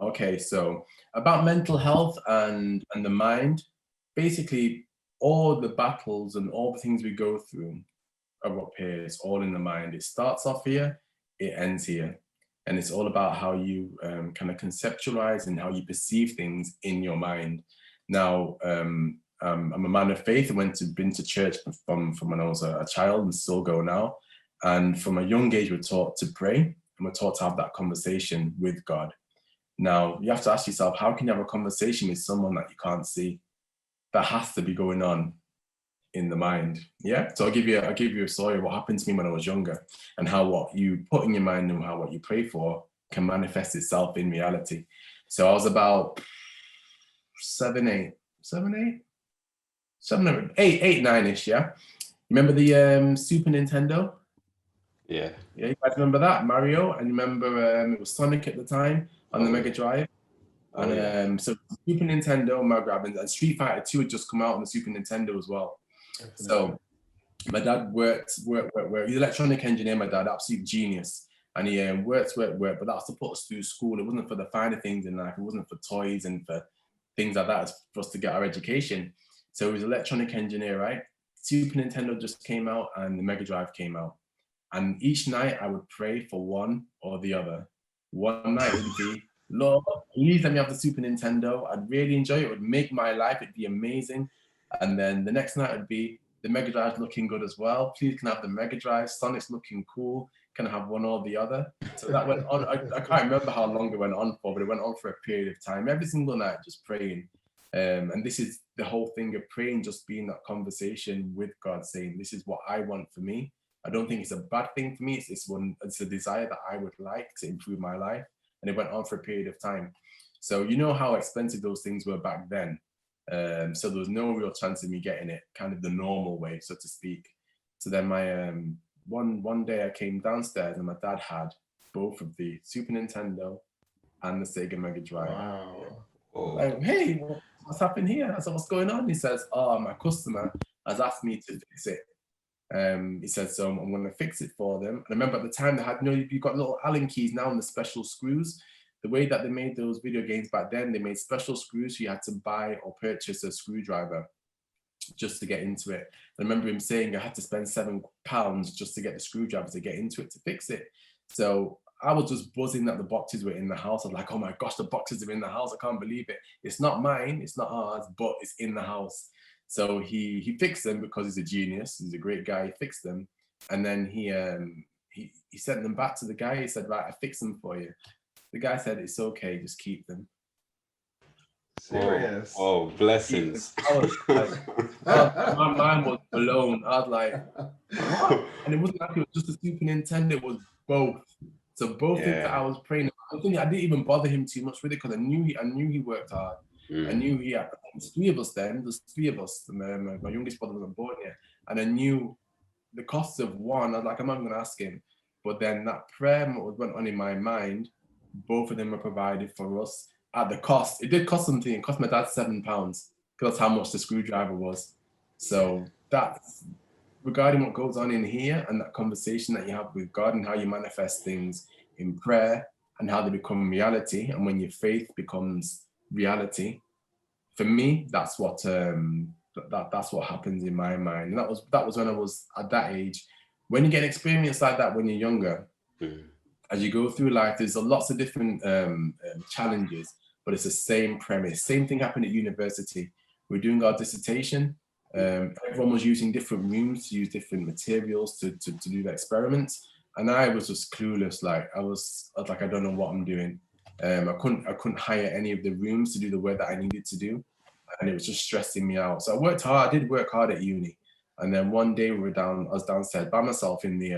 Okay, so about mental health and the mind, basically all the battles and all the things we go through are up here. It's all in the mind. It starts off here, it ends here, and it's all about how you kind of conceptualize and how you perceive things in your mind. Now, I'm a man of faith. I been to church from when I was a child and still go now. And from a young age, we're taught to pray and we're taught to have that conversation with God. Now, you have to ask yourself, how can you have a conversation with someone that you can't see? That has to be going on in the mind. Yeah. So I'll give you a story of what happened to me when I was younger and how what you put in your mind and how what you pray for can manifest itself in reality. So I was about 9-ish. Yeah. Remember the Super Nintendo? Yeah. Yeah, you guys remember that? Mario, and remember it was Sonic at the time on the Mega Drive. And so Super Nintendo, Mega Drive, and Street Fighter 2 had just come out on the Super Nintendo as well. Definitely. So my dad worked. He's an electronic engineer, my dad, absolute genius. And he worked, but that's to put us through school. It wasn't for the finer things in life. It wasn't for toys and for things like that. It's for us to get our education. So he was an electronic engineer, right? Super Nintendo just came out and the Mega Drive came out. And each night I would pray for one or the other. One night it would be, Lord, please let me have the Super Nintendo. I'd really enjoy it. It would make my life. It'd be amazing. And then the next night would be, the Mega Drive's looking good as well. Please can I have the Mega Drive. Sonic's looking cool. Can I have one or the other? So that went on. I can't remember how long it went on for, but it went on for a period of time. Every single night, just praying. And this is the whole thing of praying, just being that conversation with God, saying, this is what I want for me. I don't think it's a bad thing for me. It's a desire that I would like to improve my life. And it went on for a period of time. So you know how expensive those things were back then. So there was no real chance of me getting it kind of the normal way, so to speak. So then my one day I came downstairs and my dad had both of the Super Nintendo and the Sega Mega Drive. Wow. Like, hey, what's happened here? I said, what's going on? He says, my customer has asked me to fix it. He said, so I'm going to fix it for them. And I remember at the time they had, you've got little Allen keys now and the special screws. The way that they made those video games back then, they made special screws. So you had to buy or purchase a screwdriver just to get into it. I remember him saying I had to spend £7 just to get the screwdriver to get into it to fix it. So I was just buzzing that the boxes were in the house. I was like, oh my gosh, the boxes are in the house. I can't believe it. It's not mine, it's not ours, but it's in the house. So he fixed them because he's a genius. He's a great guy. He fixed them, and then he sent them back to the guy. He said, "Right, I fixed them for you." The guy said, "It's okay. Just keep them." Serious? Oh, blessings! I was like, my mind was blown. I was like, what? And it wasn't like it was just a Super Nintendo. It was both. So both things that I was praying. I didn't even bother him too much with it because I knew he worked hard. I knew he had, there's three of us then, there's three of us. My youngest brother wasn't born yet. And I knew the costs of one. I was like, I'm not going to ask him. But then that prayer went on in my mind. Both of them were provided for us at the cost. It did cost something. It cost my dad £7 because that's how much the screwdriver was. So that's regarding what goes on in here and that conversation that you have with God and how you manifest things in prayer and how they become reality. And when your faith becomes reality, for me, that's what happens in my mind. And that was when I was at that age. When you get an experience like that when you're younger, as you go through life, there's lots of different challenges, but it's the same premise. Same thing happened at university. We're doing our dissertation. Everyone was using different rooms to use different materials to do the experiments, and I was just clueless. Like I was like, I don't know what I'm doing. I couldn't hire any of the rooms to do the work that I needed to do, and it was just stressing me out. So I worked hard. I did work hard at uni, and then one day I was downstairs by myself in the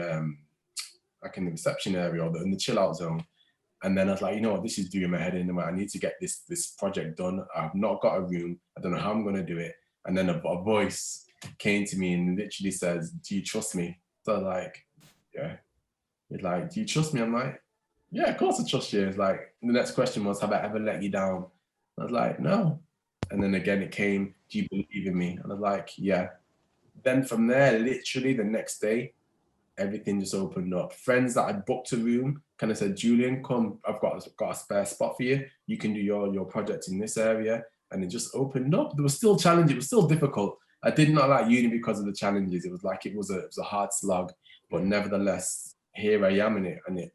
like in the reception area or in the chill out zone, and then I was like, you know what, this is doing my head in. I need to get this project done. I've not got a room. I don't know how I'm going to do it. And then a voice came to me and literally says, "Do you trust me?" So I was like, yeah. It's like, "Do you trust me?" I'm like, "Yeah, of course I trust you." It's like, the next question was, "Have I ever let you down?" I was like, "No." And then again it came, "Do you believe in me?" And I was like, "Yeah." Then from there, literally the next day, everything just opened up. Friends that I'd booked a room kind of said, Julian, come, I've got a spare spot for you. You can do your project in this area. And it just opened up. There was still challenges. It was still difficult. I did not like uni because of the challenges. It was like it was a hard slog, but nevertheless, here I am in it, and it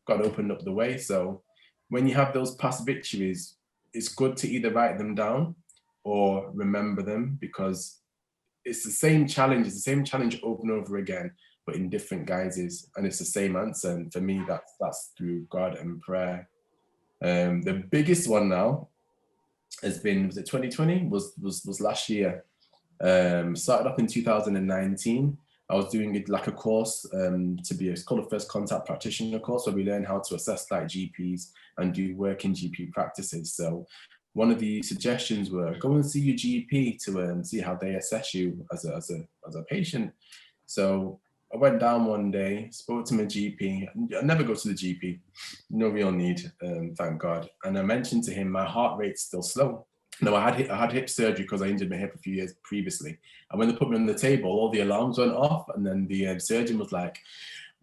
got opened up the way. So when you have those past victories, it's good to either write them down or remember them, because it's the same challenge. It's the same challenge over and over again, but in different guises, and it's the same answer. And for me, that's through God and prayer. The biggest one now has been, was it 2020? Was last year. Started off in 2019. I was doing it like a course it's called a first contact practitioner course, where we learn how to assess like GPs and do work in GP practices. So one of the suggestions were go and see your GP to see how they assess you as a patient. So I went down one day, spoke to my GP. I never go to the GP, no real need, thank God. And I mentioned to him my heart rate's still slow. No, I had hip surgery because I injured my hip a few years previously. And when they put me on the table, all the alarms went off, and then the surgeon was like,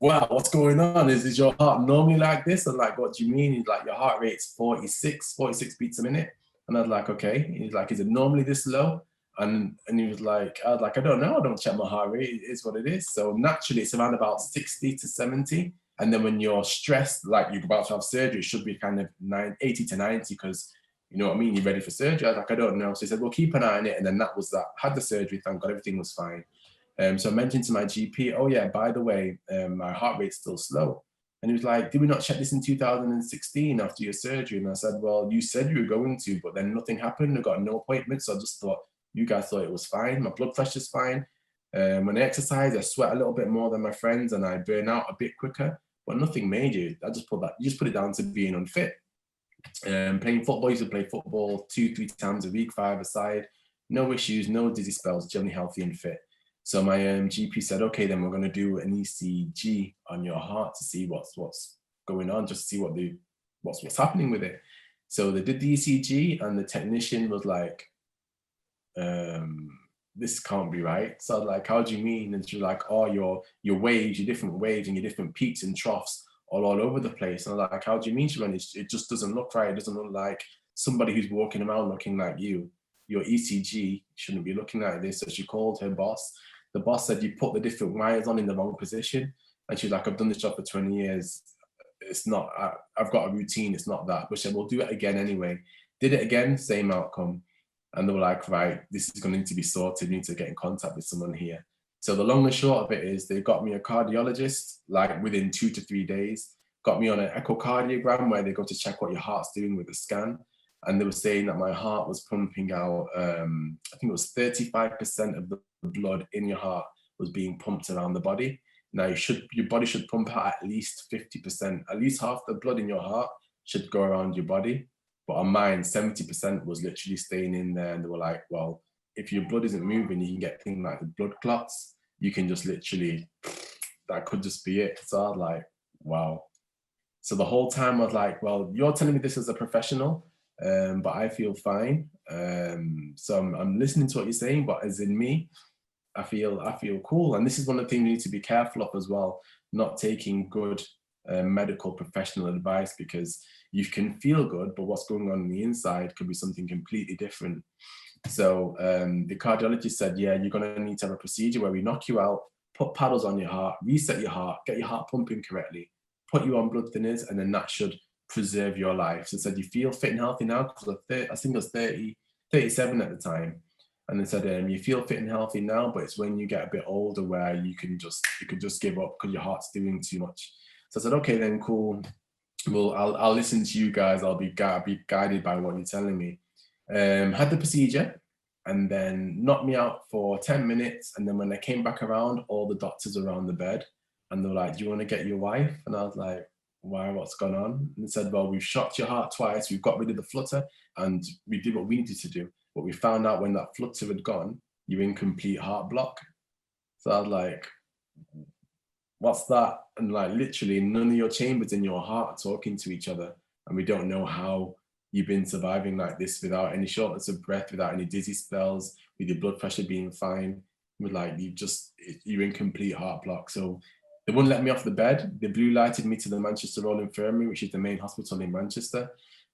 "Wow, what's going on? Is your heart normally like this?" I'm like, "What do you mean?" He's like, "Your heart rate's 46 beats a minute." And I was like, "Okay." He's like, "Is it normally this low?" And he was like, I was like, "I don't know. I don't check my heart rate. It is what it is." So naturally, it's around about 60 to 70. And then when you're stressed, like you're about to have surgery, it should be kind of 80 to 90, because you know what I mean? You're ready for surgery. I was like, "I don't know." So he said, "Well, keep an eye on it." And then that was that. Had the surgery, thank God, everything was fine. So I mentioned to my GP, "Oh yeah, by the way, my heart rate's still slow." And he was like, "Did we not check this in 2016 after your surgery?" And I said, "Well, you said you were going to, but then nothing happened. I got no appointment. So I just thought, you guys thought it was fine. My blood pressure's fine. When I exercise, I sweat a little bit more than my friends, and I burn out a bit quicker, but nothing major. You just put it down to being unfit." Playing football, used to play football 2-3 times a week, 5-a-side. No issues, no dizzy spells, generally healthy and fit. So my GP said, "Okay, then we're going to do an ECG on your heart to see what's going on, just to see what's happening with it." So they did the ECG, and the technician was like, "This can't be right." So I was like, "How do you mean?" And she was like, "Oh, your waves, your different waves and your different peaks and troughs all over the place." And I was like, "How do you mean, Siobhan? It just doesn't look right. It doesn't look like somebody who's walking around looking like you. Your ECG shouldn't be looking like this." So she called her boss. The boss said, "You put the different wires on in the wrong position." And she's like, "I've done this job for 20 years. It's not, I've got a routine. It's not that." But she said, "We'll do it again anyway." Did it again, same outcome. And they were like, "Right, this is going to need to be sorted. We need to get in contact with someone here." So the long and short of it is they got me a cardiologist like within 2 to 3 days, got me on an echocardiogram where they go to check what your heart's doing with the scan. And they were saying that my heart was pumping out, I think it was 35% of the blood in your heart was being pumped around the body. Now your body should pump out at least 50%, at least half the blood in your heart should go around your body. But on mine, 70% was literally staying in there. And they were like, "Well, if your blood isn't moving, you can get things like the blood clots. You can just literally, that could just be it." So I was like, wow. So the whole time I was like, "Well, you're telling me this as a professional, but I feel fine. So I'm listening to what you're saying, but as in me, I feel cool." And this is one of the things you need to be careful of as well, not taking good medical professional advice, because you can feel good, but what's going on the inside could be something completely different. So the cardiologist said, "Yeah, you're going to need to have a procedure where we knock you out, put paddles on your heart, reset your heart, get your heart pumping correctly, put you on blood thinners, and then that should preserve your life." So it said, "You feel fit and healthy now?" Because I think I was 37 at the time. And they said, "You feel fit and healthy now, but it's when you get a bit older where you could just give up because your heart's doing too much." So I said, "Okay, then cool. Well, I'll listen to you guys. I'll be guided by what you're telling me." Had the procedure, and then knocked me out for 10 minutes. And then when I came back around, all the doctors were around the bed, and they were like, "Do you want to get your wife?" And I was like, "Why? What's gone on?" And they said, "Well, we've shocked your heart twice. We've got rid of the flutter, and we did what we needed to do. But we found out when that flutter had gone, you're in complete heart block." So I was like, "What's that?" And like literally none of your chambers in your heart are talking to each other. And we don't know how you've been surviving like this without any shortness of breath, without any dizzy spells, with your blood pressure being fine. With like, you're in complete heart block. So They wouldn't let me off the bed. They blue lighted me to the Manchester Royal Infirmary, which is the main hospital in Manchester.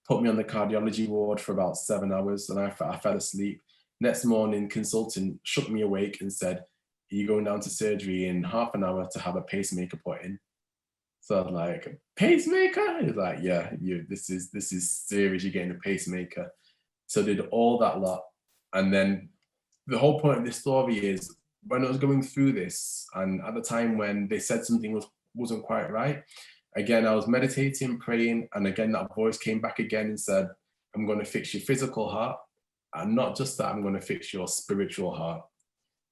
Put me on the cardiology ward for about 7 hours, and I fell asleep. Next morning, consultant shook me awake and said, "You're going down to surgery in half an hour to have a pacemaker put in." So I was like, "Pacemaker?" He's like, "Yeah, this is serious. You're getting a pacemaker." So I did all that lot, and then the whole point of this story is when I was going through this, and at the time when they said something wasn't quite right, again I was meditating, praying, and again that voice came back again and said, "I'm going to fix your physical heart, and not just that, I'm going to fix your spiritual heart."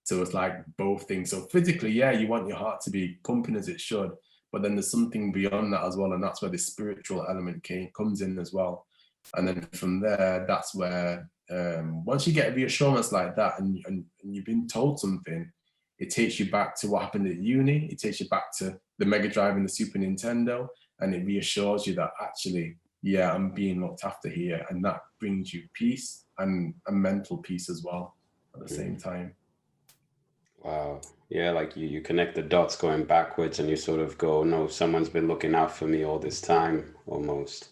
So it's like both things. So physically, yeah, you want your heart to be pumping as it should, but then there's something beyond that as well, and that's where the spiritual element comes in as well. And then from there, that's where once you get reassurance like that, and you've been told something, it takes you back to what happened at uni. It takes you back to the Mega Drive and the Super Nintendo, and it reassures you that actually, yeah, I'm being looked after here, and that brings you peace and a mental peace as well at the same time. Wow. Yeah, like you connect the dots going backwards and you sort of go, no, someone's been looking out for me all this time almost.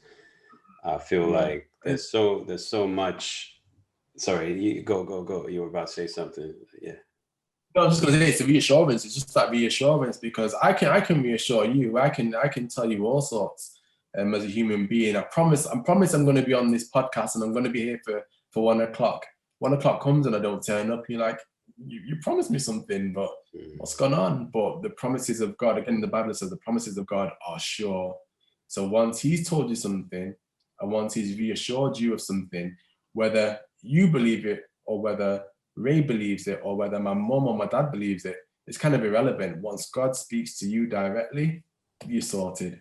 I feel like there's so much. Sorry, you go. You were about to say something. Yeah. No, I'm just gonna say it's a reassurance. It's just that reassurance because I can reassure you. I can tell you all sorts as a human being. I promise I'm gonna be on this podcast and I'm gonna be here for 1 o'clock. 1 o'clock comes and I don't turn up. You're like, you promised me something, but what's gone on? But the promises of God, again, the Bible says the promises of God are sure. So once He's told you something, and once He's reassured you of something, whether you believe it or whether Ray believes it or whether my mom or my dad believes it, it's kind of irrelevant. Once God speaks to you directly, you're sorted.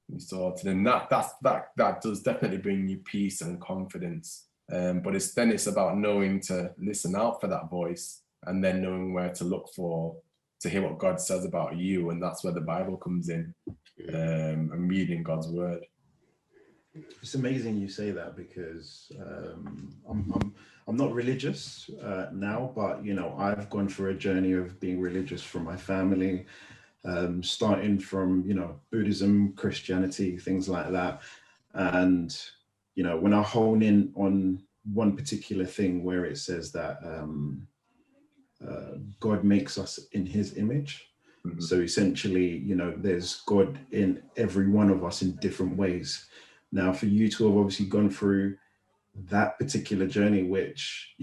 You're sorted. And that does definitely bring you peace and confidence. But it's about knowing to listen out for that voice and then knowing where to look to hear what God says about you. And that's where the Bible comes in, and reading God's word. It's amazing you say that because I'm not religious now, but I've gone through a journey of being religious from my family, starting from Buddhism, Christianity, things like that. And when I hone in on one particular thing where it says that God makes us in His image. Mm-hmm. So essentially, there's God in every one of us in different ways. Now, for you to have obviously gone through that particular journey, which,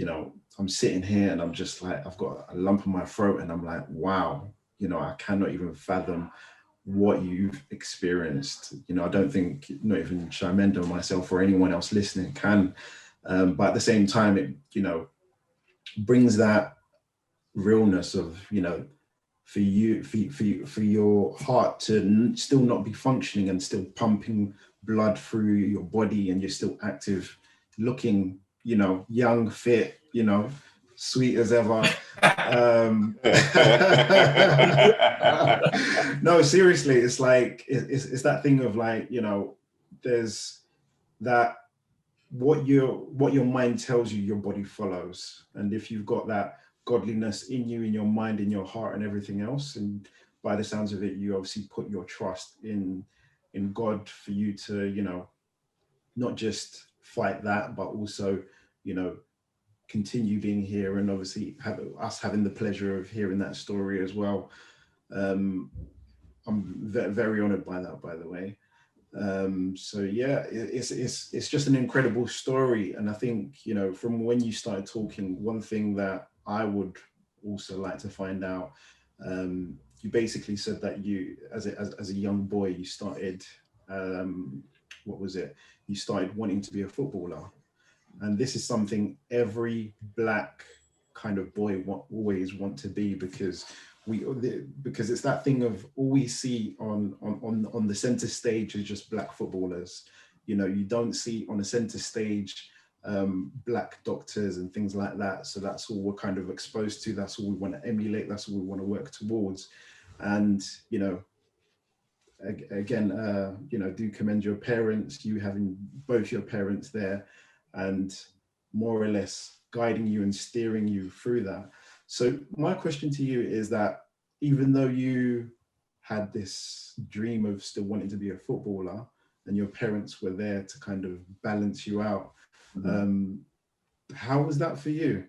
I'm sitting here and I'm just like, I've got a lump in my throat and I'm like, wow, I cannot even fathom what you've experienced. I don't think not even Shamenda, myself, or anyone else listening can. But at the same time, it, brings that realness of, for your heart to still not be functioning and still pumping blood through your body and you're still active, looking, young, fit, sweet as ever. No, seriously, it's like, it's that thing of like, there's that, what your mind tells you, your body follows. And if you've got that godliness in you, in your mind, in your heart and everything else, and by the sounds of it, you obviously put your trust in God for you to, not just fight that, but also, continue being here, and obviously having the pleasure of hearing that story as well. I'm very honored by that, by the way. So yeah, it's just an incredible story. And I think, from when you started talking, one thing that I would also like to find out, you basically said that you, as a young boy, you started, what was it? You started wanting to be a footballer. And this is something every Black kind of boy always want to be, because it's that thing of all we see on the center stage is just Black footballers. You don't see on the center stage Black doctors and things like that. So that's all we're kind of exposed to. That's all we want to emulate. That's all we want to work towards. And again, do commend your parents, you having both your parents there and more or less guiding you and steering you through that. So my question to you is that even though you had this dream of still wanting to be a footballer, and your parents were there to kind of balance you out. How was that for you?